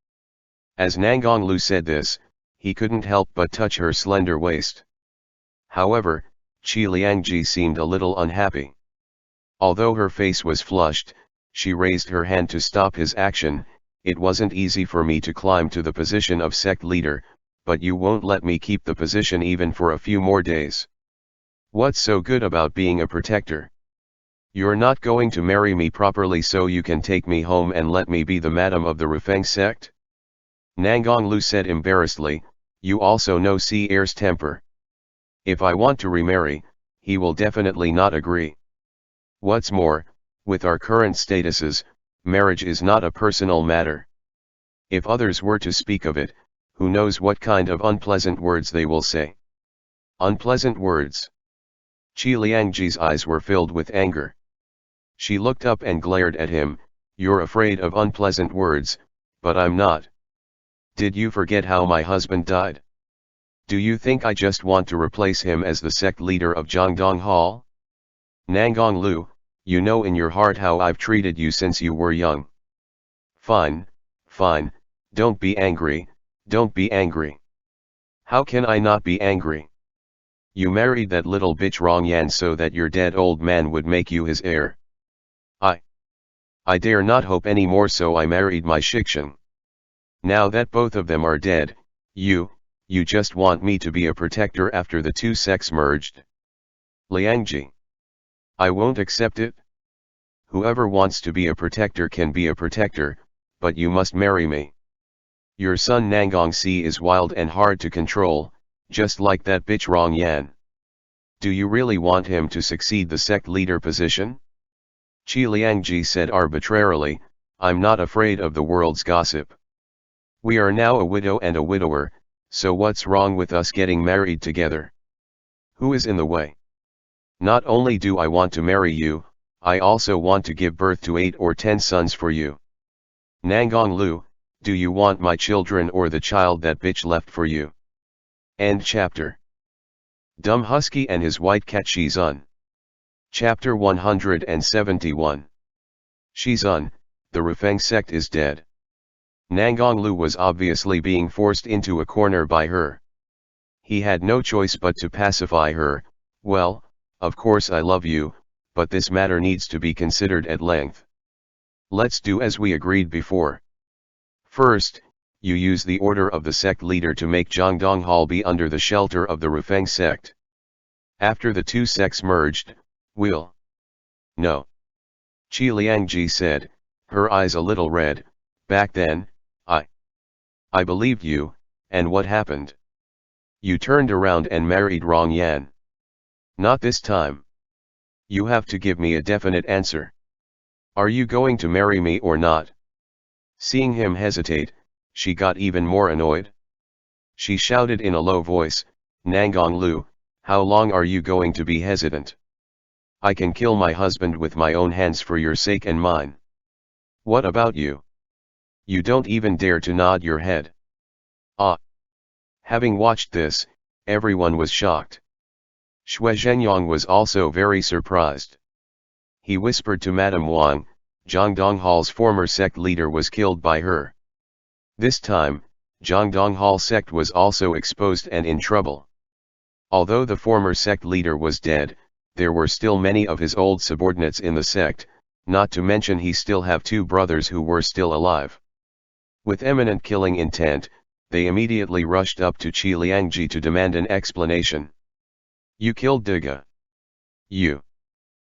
As Nangang Lu said this, he couldn't help but touch her slender waist. However, Qi Liangji seemed a little unhappy. Although her face was flushed, she raised her hand to stop his action. "It wasn't easy for me to climb to the position of sect leader, but you won't let me keep the position even for a few more days. What's so good about being a protector? You're not going to marry me properly so you can take me home and let me be the madam of the Rufeng sect?" Nangang Lu said embarrassedly, "You also know Si Heir's temper. If I want to remarry, he will definitely not agree. What's more, with our current statuses, marriage is not a personal matter. If others were to speak of it, who knows what kind of unpleasant words they will say." "Unpleasant words?" Qi Liangji's eyes were filled with anger. She looked up and glared at him. "You're afraid of unpleasant words, but I'm not. Did you forget how my husband died? Do you think I just want to replace him as the sect leader of Zhangdong Hall? Nangang Lu, you know in your heart how I've treated you since you were young." Fine, don't be angry, don't be angry." "How can I not be angry? You married that little bitch Rong Yan so that your dead old man would make you his heir. I dare not hope any more, so I married my Shizun. Now that both of them are dead, you just want me to be a protector after the two sects merged. Liangji, I won't accept it. Whoever wants to be a protector can be a protector, but you must marry me. Your son Nangang Si is wild and hard to control, just like that bitch Rong Yan. Do you really want him to succeed the sect leader position?" Qi Liangji said arbitrarily, "I'm not afraid of the world's gossip. We are now a widow and a widower, so what's wrong with us getting married together? Who is in the way? Not only do I want to marry you, I also want to give birth to 8 or 10 sons for you. Nangang Lu, do you want my children or the child that bitch left for you?" End chapter. Dumb Husky and his white cat Shizun. Chapter 171. Shizun, the Rufeng sect is dead. Nangang Lu was obviously being forced into a corner by her. He had no choice but to pacify her. "Well, of course I love you, but this matter needs to be considered at length. Let's do as we agreed before. First, you use the order of the sect leader to make Zhangdong Hall be under the shelter of the Rufeng sect. After the two sects merged, we'll..." "No." Qi Liangji said, her eyes a little red. "Back then, I believed you, and what happened? You turned around and married Rong Yan. Not this time. You have to give me a definite answer. Are you going to marry me or not?" Seeing him hesitate, she got even more annoyed. She shouted in a low voice, "Nangang Lu, how long are you going to be hesitant? I can kill my husband with my own hands for your sake and mine. What about you? You don't even dare to nod your head." Having watched this, everyone was shocked. Xue Zhenyang was also very surprised. He whispered to Madame Wang, Zhangdong Hall's former sect leader was killed by her. This time, Zhangdong Hall sect was also exposed and in trouble. Although the former sect leader was dead, there were still many of his old subordinates in the sect, not to mention he still have 2 brothers who were still alive. With imminent killing intent, they immediately rushed up to Qi Liangji to demand an explanation. "You killed Diga. You.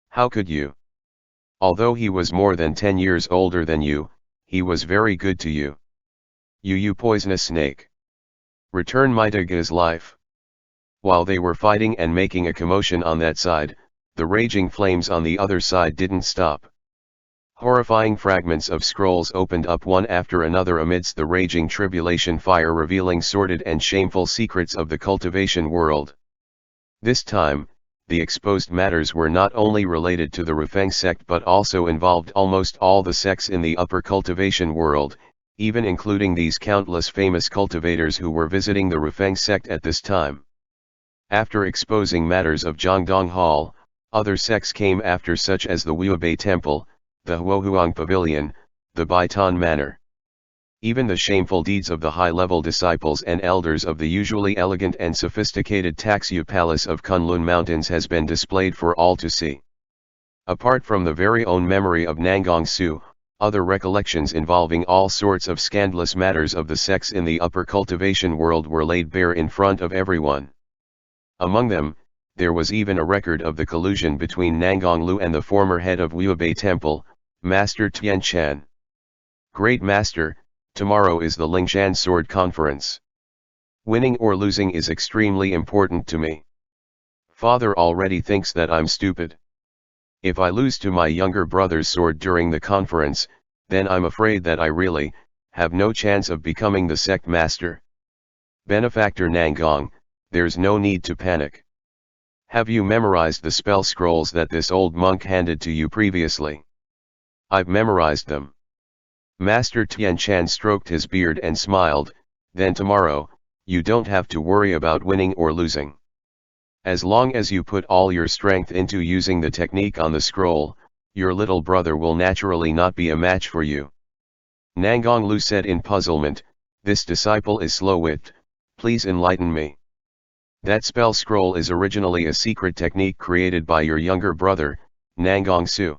How could you? Although he was more than 10 years older than you, he was very good to you. You poisonous snake. Return my Daga's life. While they were fighting and making a commotion on that side, the raging flames on the other side didn't stop. Horrifying fragments of scrolls opened up one after another amidst the raging tribulation fire, revealing sordid and shameful secrets of the cultivation world. This time, the exposed matters were not only related to the Rufeng sect but also involved almost all the sects in the upper cultivation world, even including these countless famous cultivators who were visiting the Rufeng sect at this time. After exposing matters of Jiangdong Hall, other sects came after, such as the Wuobei Temple, the Huohuang Pavilion, the Baitan Manor. Even the shameful deeds of the high-level disciples and elders of the usually elegant and sophisticated Taxu Palace of Kunlun Mountains has been displayed for all to see. Apart from the very own memory of Nangong Su, other recollections involving all sorts of scandalous matters of the sects in the upper cultivation world were laid bare in front of everyone. Among them, there was even a record of the collusion between Nangong Lu and the former head of Wuobei Temple, Master Tian Shan. Great Master, tomorrow is the Lingshan Sword Conference. Winning or losing is extremely important to me. Father already thinks that I'm stupid. If I lose to my younger brother's sword during the conference, then I'm afraid that I really have no chance of becoming the sect master. Benefactor Nangong, there's no need to panic. Have you memorized the spell scrolls that this old monk handed to you previously? I've memorized them. Master Tian Shan stroked his beard and smiled. Then tomorrow, you don't have to worry about winning or losing. As long as you put all your strength into using the technique on the scroll, your little brother will naturally not be a match for you. Nangong Lu said in puzzlement, this disciple is slow-witted, please enlighten me. That spell scroll is originally a secret technique created by your younger brother, Nangong Su.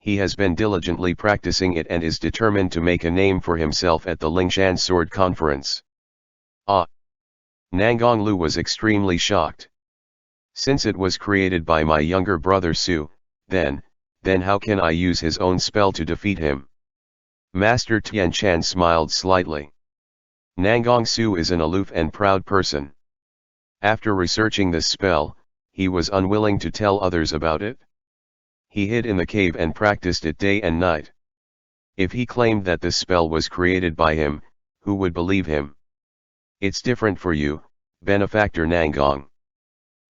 He has been diligently practicing it and is determined to make a name for himself at the Lingshan Sword Conference. Ah! Nangong Lu was extremely shocked. Since it was created by my younger brother Su, then how can I use his own spell to defeat him? Master Tian Shan smiled slightly. Nangong Su is an aloof and proud person. After researching this spell, he was unwilling to tell others about it. He hid in the cave and practiced it day and night. If he claimed that this spell was created by him, who would believe him? It's different for you, Benefactor Nangong.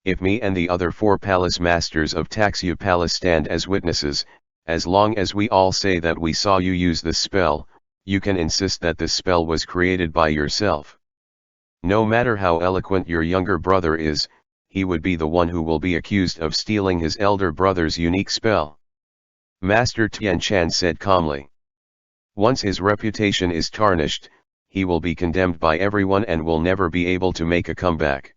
If me and the other 4 palace masters of Taxu Palace stand as witnesses, as long as we all say that we saw you use this spell, you can insist that this spell was created by yourself. No matter how eloquent your younger brother is, he would be the one who will be accused of stealing his elder brother's unique spell. Master Tian Shan said calmly. Once his reputation is tarnished, he will be condemned by everyone and will never be able to make a comeback.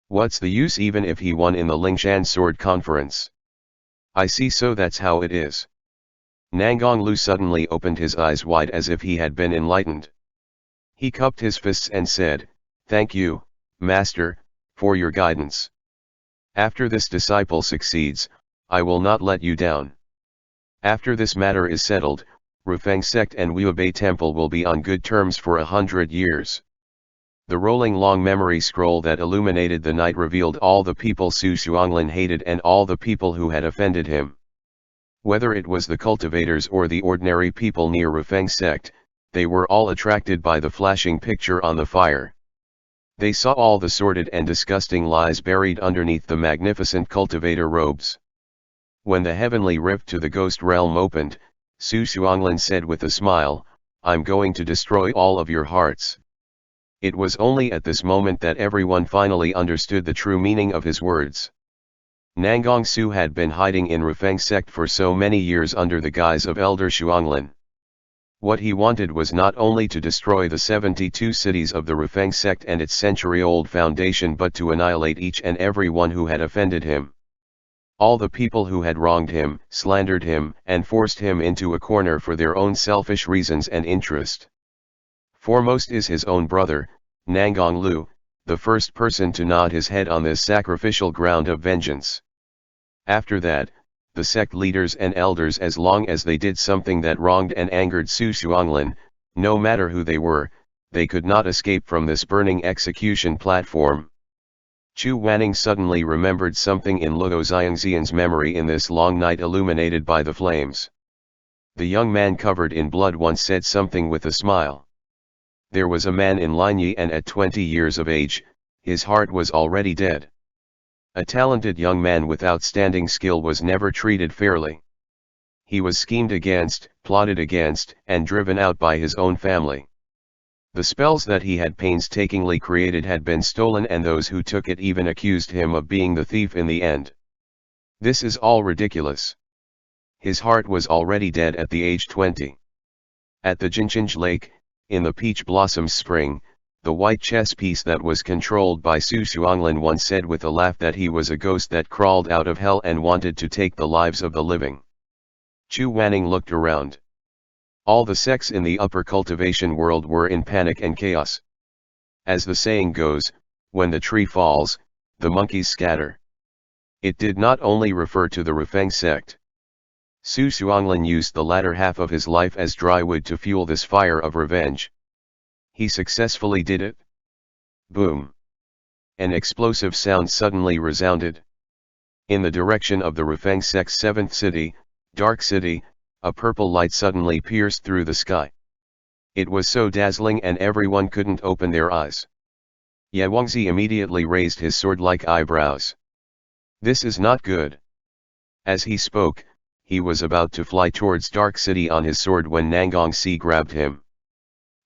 What's the use even if he won in the Lingshan Sword Conference? I see, so that's how it is. Nangong Lu suddenly opened his eyes wide as if he had been enlightened. He cupped his fists and said, thank you, Master, for your guidance. After this disciple succeeds, I will not let you down. After this matter is settled, Rufeng sect and Wuobei Temple will be on good terms for 100 years. The rolling long memory scroll that illuminated the night revealed all the people Su Xuanglin hated and all the people who had offended him. Whether it was the cultivators or the ordinary people near Rufeng sect, they were all attracted by the flashing picture on the fire. They saw all the sordid and disgusting lies buried underneath the magnificent cultivator robes. When the heavenly rift to the ghost realm opened, Su Xuanglin said with a smile, I'm going to destroy all of your hearts. It was only at this moment that everyone finally understood the true meaning of his words. Nangong Su had been hiding in Rufeng sect for so many years under the guise of Elder Xuanglin. What he wanted was not only to destroy the 72 cities of the Rufeng sect and its century-old foundation but to annihilate each and every one who had offended him. All the people who had wronged him, slandered him, and forced him into a corner for their own selfish reasons and interest. Foremost is his own brother, Nangong Lu, the first person to nod his head on this sacrificial ground of vengeance. After that, the sect leaders and elders, as long as they did something that wronged and angered Su Xuanglin, no matter who they were, they could not escape from this burning execution platform. Chu Wanning suddenly remembered something in Luo Xiangxian's memory in this long night illuminated by the flames. The young man covered in blood once said something with a smile. There was a man in Linyi, and at 20 years of age, his heart was already dead. A talented young man with outstanding skill was never treated fairly. He was schemed against, plotted against, and driven out by his own family. The spells that he had painstakingly created had been stolen, and those who took it even accused him of being the thief in the end. This is all ridiculous. His heart was already dead at the age 20. At the Jinchinj Lake, in the Peach Blossoms Spring, the white chess piece that was controlled by Su Xuanglin once said with a laugh that he was a ghost that crawled out of hell and wanted to take the lives of the living. Chu Wanning looked around. All the sects in the upper cultivation world were in panic and chaos. As the saying goes, when the tree falls, the monkeys scatter. It did not only refer to the Rufeng sect. Su Xuanglin used the latter half of his life as dry wood to fuel this fire of revenge. He successfully did it. Boom! An explosive sound suddenly resounded. In the direction of the Rufeng sect's 7th city, Dark City, a purple light suddenly pierced through the sky. It was so dazzling and everyone couldn't open their eyes. Ye Wangzi immediately raised his sword-like eyebrows. This is not good. As he spoke, he was about to fly towards Dark City on his sword when Nangongxi grabbed him.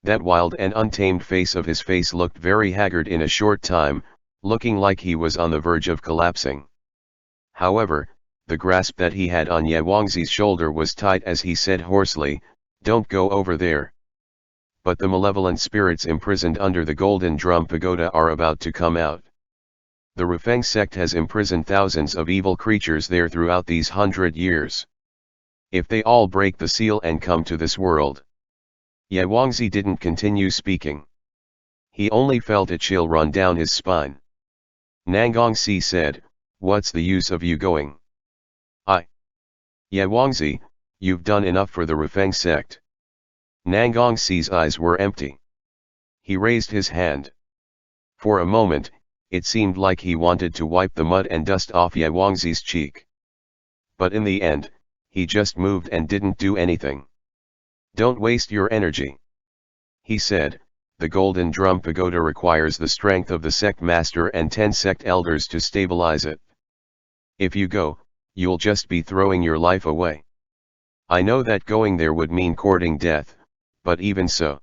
That wild and untamed face of his face looked very haggard in a short time, looking like he was on the verge of collapsing. However, the grasp that he had on Ye Wangzi's shoulder was tight as he said hoarsely, "Don't go over there." But the malevolent spirits imprisoned under the Golden Drum Pagoda are about to come out. The Rufeng sect has imprisoned thousands of evil creatures there throughout these 100 years. If they all break the seal and come to this world. Ye Wangzi didn't continue speaking. He only felt a chill run down his spine. Nangongxi said, "What's the use of you going?" Ye Wangzi, you've done enough for the Rufeng sect." Nangongxi's eyes were empty. He raised his hand. For a moment, it seemed like he wanted to wipe the mud and dust off Ye Wangzi's cheek. But in the end, he just moved and didn't do anything. "Don't waste your energy," he said. "The Golden Drum Pagoda requires the strength of the sect master and 10 sect elders to stabilize it. If you go, you'll just be throwing your life away. I know that going there would mean courting death, but even so."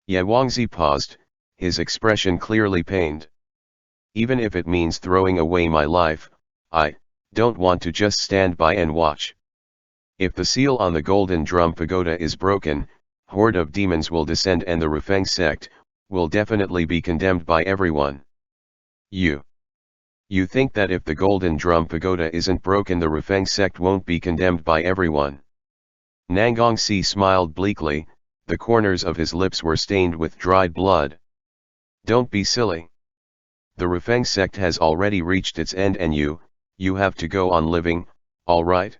Ye Wangzi paused, his expression clearly pained. "Even if it means throwing away my life, I don't want to just stand by and watch. If the seal on the Golden Drum Pagoda is broken, horde of demons will descend and the Rufeng sect will definitely be condemned by everyone. You think that if the Golden Drum Pagoda isn't broken, the Rufeng sect won't be condemned by everyone?" Nangongxi smiled bleakly, the corners of his lips were stained with dried blood. "Don't be silly. The Rufeng sect has already reached its end and you have to go on living, all right?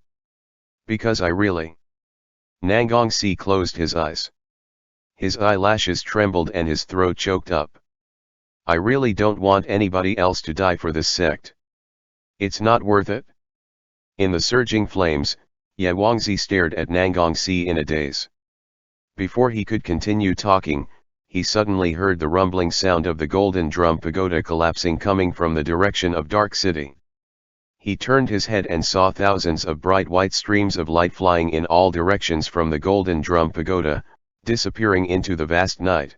Because I really..." Nangongxi closed his eyes. His eyelashes trembled and his throat choked up. "I really don't want anybody else to die for this sect. It's not worth it." In the surging flames, Ye Wangzi stared at Nangongxi in a daze. Before he could continue talking, he suddenly heard the rumbling sound of the Golden Drum Pagoda collapsing coming from the direction of Dark City. He turned his head and saw thousands of bright white streams of light flying in all directions from the Golden Drum Pagoda, disappearing into the vast night.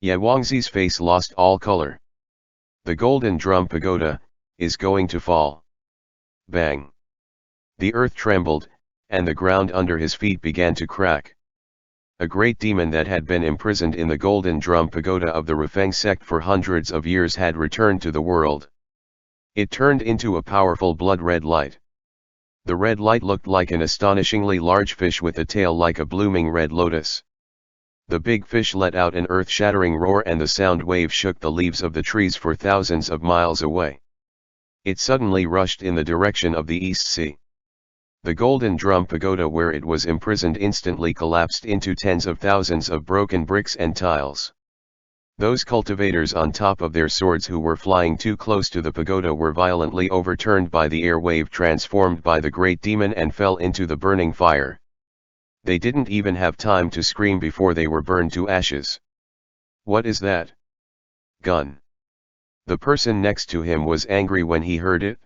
Ye Wangzi's face lost all color. The Golden Drum Pagoda is going to fall. Bang! The earth trembled, and the ground under his feet began to crack. A great demon that had been imprisoned in the Golden Drum Pagoda of the Rufeng sect for hundreds of years had returned to the world. It turned into a powerful blood-red light. The red light looked like an astonishingly large fish with a tail like a blooming red lotus. The big fish let out an earth-shattering roar and the sound wave shook the leaves of the trees for thousands of miles away. It suddenly rushed in the direction of the East Sea. The Golden Drum Pagoda where it was imprisoned instantly collapsed into tens of thousands of broken bricks and tiles. Those cultivators on top of their swords who were flying too close to the pagoda were violently overturned by the air wave transformed by the great demon and fell into the burning fire. They didn't even have time to scream before they were burned to ashes. What is that? Gun. The person next to him was angry when he heard it.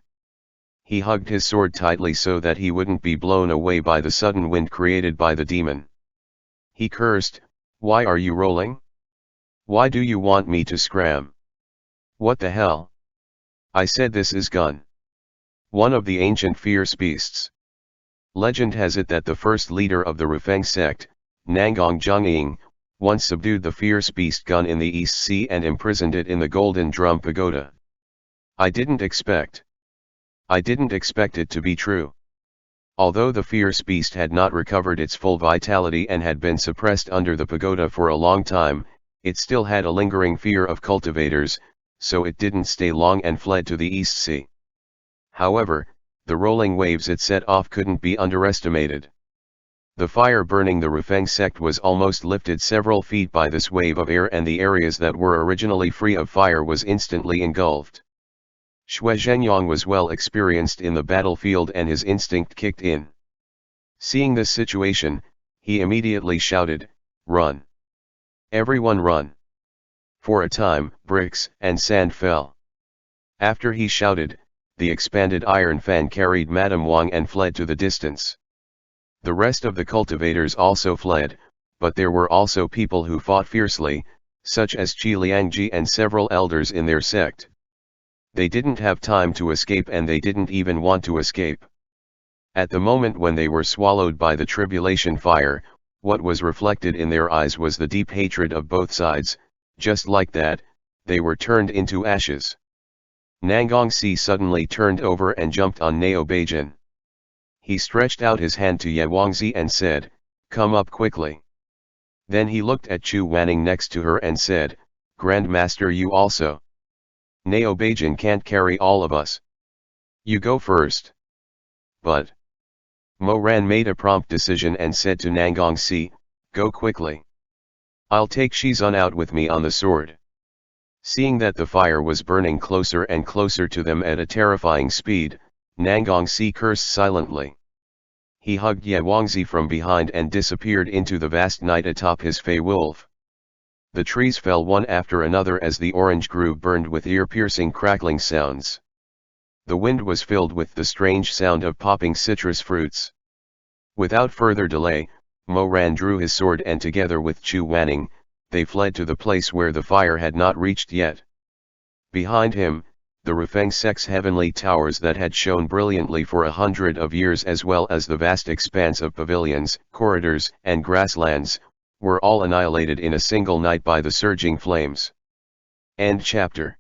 He hugged his sword tightly so that he wouldn't be blown away by the sudden wind created by the demon. He cursed, "Why are you rolling? Why do you want me to scram? What the hell? I said this is gun." One of the ancient fierce beasts. Legend has it that the first leader of the Rufeng sect, Nangong Zhongying, once subdued the fierce beast gun in the East Sea and imprisoned it in the Golden Drum Pagoda. I didn't expect it to be true. Although the fierce beast had not recovered its full vitality and had been suppressed under the pagoda for a long time, it still had a lingering fear of cultivators, so it didn't stay long and fled to the East Sea. However, the rolling waves it set off couldn't be underestimated. The fire burning the Rufeng sect was almost lifted several feet by this wave of air, and the areas that were originally free of fire was instantly engulfed. Xue Zhenyang was well experienced in the battlefield and his instinct kicked in. Seeing this situation, he immediately shouted, "Run! Everyone run!" For a time, bricks and sand fell. After he shouted, the expanded iron fan carried Madame Wang and fled to the distance. The rest of the cultivators also fled, but there were also people who fought fiercely, such as Qi Liangji and several elders in their sect. They didn't have time to escape, and they didn't even want to escape. At the moment when they were swallowed by the tribulation fire, what was reflected in their eyes was the deep hatred of both sides. Just like that, they were turned into ashes. Nangong Si suddenly turned over and jumped on Nao Beijing. He stretched out his hand to Ye Wangzi and said, "Come up quickly." Then he looked at Chu Wanning next to her and said, "Grandmaster, you also. Nao Beijing can't carry all of us. You go first." But Mo Ran made a prompt decision and said to Nangong Si, "Go quickly. I'll take Shizun out with me on the sword." Seeing that the fire was burning closer and closer to them at a terrifying speed, Nangong Si cursed silently. He hugged Ye Wangzi from behind and disappeared into the vast night atop his Fey Wolf. The trees fell one after another as the orange grove burned with ear-piercing crackling sounds. The wind was filled with the strange sound of popping citrus fruits. Without further delay, Mo Ran drew his sword and together with Chu Wanning, they fled to the place where the fire had not reached yet. Behind him, the Rufeng sect's heavenly towers that had shone brilliantly for 100 years, as well as the vast expanse of pavilions, corridors, and grasslands, were all annihilated in a single night by the surging flames. End chapter.